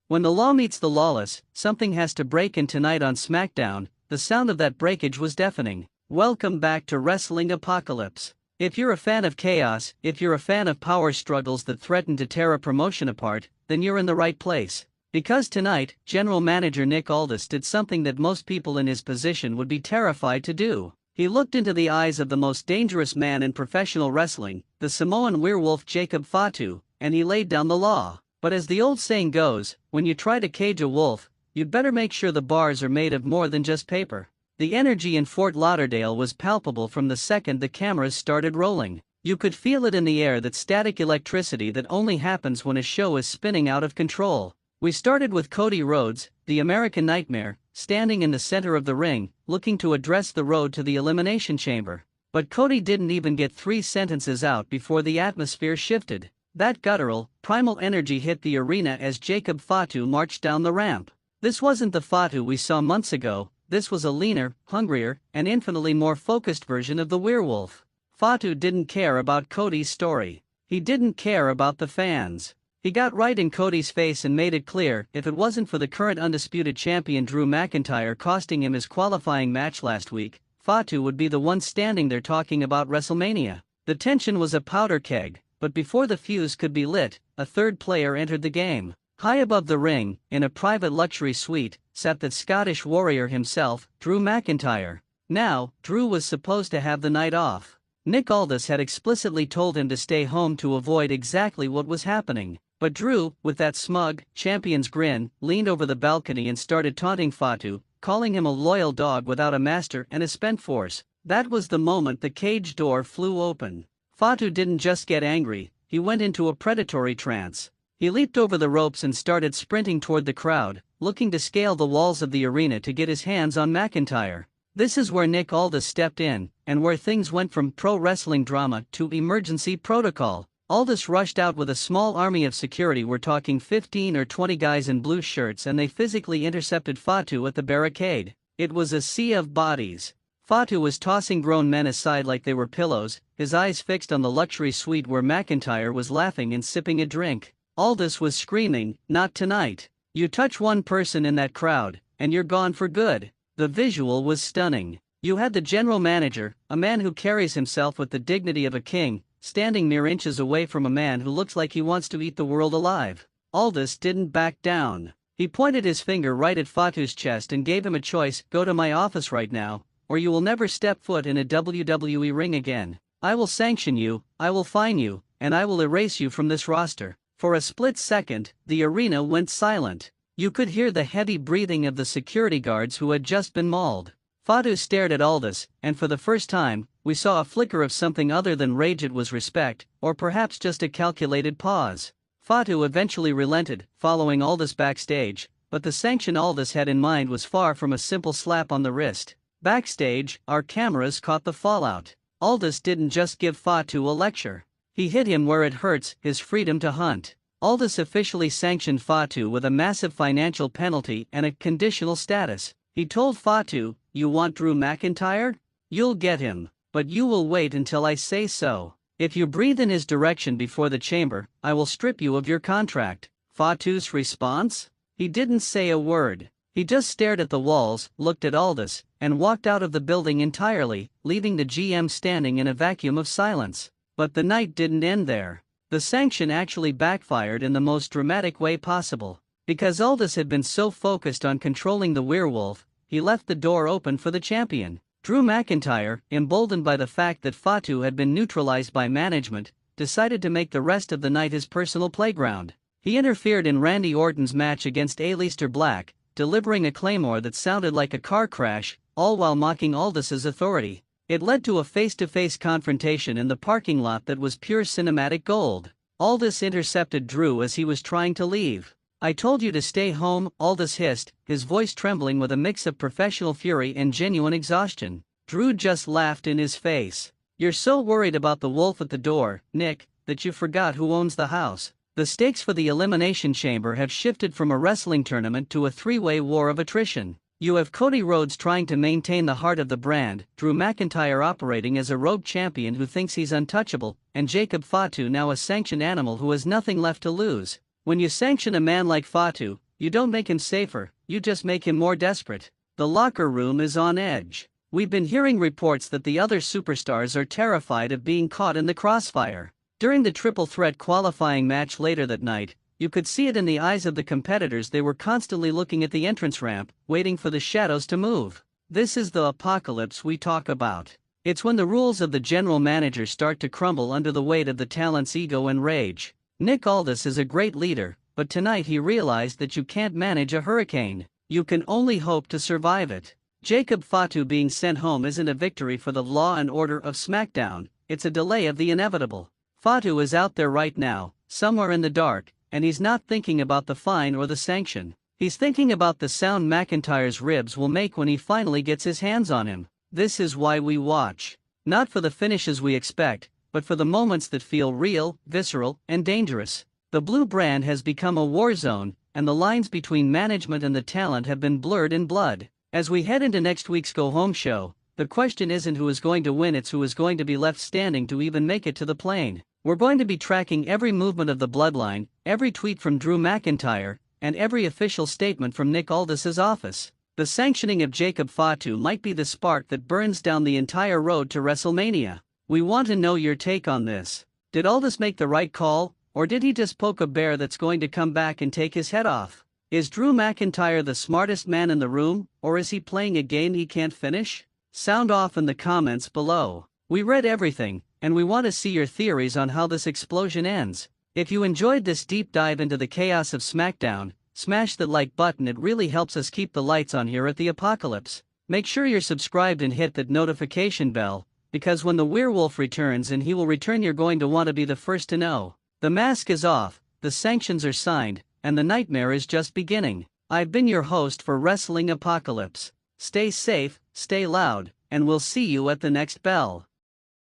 When the law meets the lawless, something has to break, and tonight on SmackDown, the sound of that breakage was deafening. Welcome back to Wrestling Apocalypse. If you're a fan of chaos, if you're a fan of power struggles that threaten to tear a promotion apart, then you're in the right place. Because tonight, General Manager Nick Aldis did something that most people in his position would be terrified to do. He looked into the eyes of the most dangerous man in professional wrestling, the Samoan Werewolf Fatu, and he laid down the law. But as the old saying goes, when you try to cage a wolf, you'd better make sure the bars are made of more than just paper. The energy in Fort Lauderdale was palpable from the second the cameras started rolling. You could feel it in the air, that static electricity that only happens when a show is spinning out of control. We started with Cody Rhodes, the American Nightmare, standing in the center of the ring, looking to address the road to the Elimination Chamber. But Cody didn't even get 3 sentences out before the atmosphere shifted. That guttural, primal energy hit the arena as Fatu marched down the ramp. This wasn't the Fatu we saw months ago. This was a leaner, hungrier, and infinitely more focused version of the werewolf. Fatu didn't care about Cody's story. He didn't care about the fans. He got right in Cody's face and made it clear, if it wasn't for the current undisputed champion Drew McIntyre costing him his qualifying match last week, Fatu would be the one standing there talking about WrestleMania. The tension was a powder keg, but before the fuse could be lit, a third player entered the game. High above the ring, in a private luxury suite, sat the Scottish warrior himself, Drew McIntyre. Now, Drew was supposed to have the night off. Nick Aldis had explicitly told him to stay home to avoid exactly what was happening. But Drew, with that smug, champion's grin, leaned over the balcony and started taunting Fatu, calling him a loyal dog without a master and a spent force. That was the moment the cage door flew open. Fatu didn't just get angry, he went into a predatory trance. He leaped over the ropes and started sprinting toward the crowd, looking to scale the walls of the arena to get his hands on McIntyre. This is where Nick Aldis stepped in, and where things went from pro wrestling drama to emergency protocol. Aldis rushed out with a small army of security. We're talking 15 or 20 guys in blue shirts, and they physically intercepted Fatu at the barricade. It was a sea of bodies. Fatu was tossing grown men aside like they were pillows, his eyes fixed on the luxury suite where McIntyre was laughing and sipping a drink. Aldis was screaming, "Not tonight. You touch one person in that crowd, and you're gone for good." The visual was stunning. You had the general manager, a man who carries himself with the dignity of a king, standing mere inches away from a man who looks like he wants to eat the world alive. Aldis didn't back down. He pointed his finger right at Fatu's chest and gave him a choice: go to my office right now, or you will never step foot in a WWE ring again. I will sanction you, I will fine you, and I will erase you from this roster. For a split second, the arena went silent. You could hear the heavy breathing of the security guards who had just been mauled. Fatu stared at Aldis, and for the first time, we saw a flicker of something other than rage. It was respect, or perhaps just a calculated pause. Fatu eventually relented, following Aldis backstage, but the sanction Aldis had in mind was far from a simple slap on the wrist. Backstage, our cameras caught the fallout. Aldis didn't just give Fatu a lecture. He hit him where it hurts: his freedom to hunt. Aldis officially sanctioned Fatu with a massive financial penalty and a conditional status. He told Fatu, "You want Drew McIntyre? You'll get him, but you will wait until I say so. If you breathe in his direction before the chamber, I will strip you of your contract." Fatu's response? He didn't say a word. He just stared at the walls, looked at Aldis, and walked out of the building entirely, leaving the GM standing in a vacuum of silence. But the night didn't end there. The sanction actually backfired in the most dramatic way possible. Because Aldis had been so focused on controlling the werewolf, he left the door open for the champion. Drew McIntyre, emboldened by the fact that Fatu had been neutralized by management, decided to make the rest of the night his personal playground. He interfered in Randy Orton's match against Aleister Black, delivering a claymore that sounded like a car crash, all while mocking Aldis's authority. It led to a face-to-face confrontation in the parking lot that was pure cinematic gold. Aldis intercepted Drew as he was trying to leave. "I told you to stay home," Aldis hissed, his voice trembling with a mix of professional fury and genuine exhaustion. Drew just laughed in his face. "You're so worried about the wolf at the door, Nick, that you forgot who owns the house." The stakes for the Elimination Chamber have shifted from a wrestling tournament to a three-way war of attrition. You have Cody Rhodes trying to maintain the heart of the brand, Drew McIntyre operating as a rogue champion who thinks he's untouchable, and Fatu now a sanctioned animal who has nothing left to lose. When you sanction a man like Fatu, You don't make him safer, you just make him more desperate. The locker room is on edge. We've been hearing reports that the other superstars are terrified of being caught in the crossfire. During the triple threat qualifying match later that night, you could see it in the eyes of the competitors. They were constantly looking at the entrance ramp, waiting for the shadows to move. This is the apocalypse we talk about. It's when the rules of the general manager start to crumble under the weight of the talent's ego and rage. Nick Aldis is a great leader, but tonight he realized that you can't manage a hurricane. You can only hope to survive it. Jacob Fatu being sent home isn't a victory for the law and order of SmackDown, it's a delay of the inevitable. Fatu is out there right now, somewhere in the dark, and he's not thinking about the fine or the sanction. He's thinking about the sound McIntyre's ribs will make when he finally gets his hands on him. This is why we watch. Not for the finishes we expect, but for the moments that feel real, visceral, and dangerous. The blue brand has become a war zone, and the lines between management and the talent have been blurred in blood. As we head into next week's go-home show, the question isn't who is going to win, it's who is going to be left standing to even make it to the plane. We're going to be tracking every movement of the Bloodline, every tweet from Drew McIntyre, and every official statement from Nick Aldis' office. The sanctioning of Jacob Fatu might be the spark that burns down the entire road to WrestleMania. We want to know your take on this. Did Aldis make the right call, or did he just poke a bear that's going to come back and take his head off? Is Drew McIntyre the smartest man in the room, or is he playing a game he can't finish? Sound off in the comments below. We read everything, and we want to see your theories on how this explosion ends. If you enjoyed this deep dive into the chaos of SmackDown, smash that like button, it really helps us keep the lights on here at the Apocalypse. Make sure you're subscribed and hit that notification bell, because when the werewolf returns, and he will return, you're going to want to be the first to know. The mask is off, the sanctions are signed, and the nightmare is just beginning. I've been your host for Wrestling Apocalypse. Stay safe, stay loud, and we'll see you at the next bell.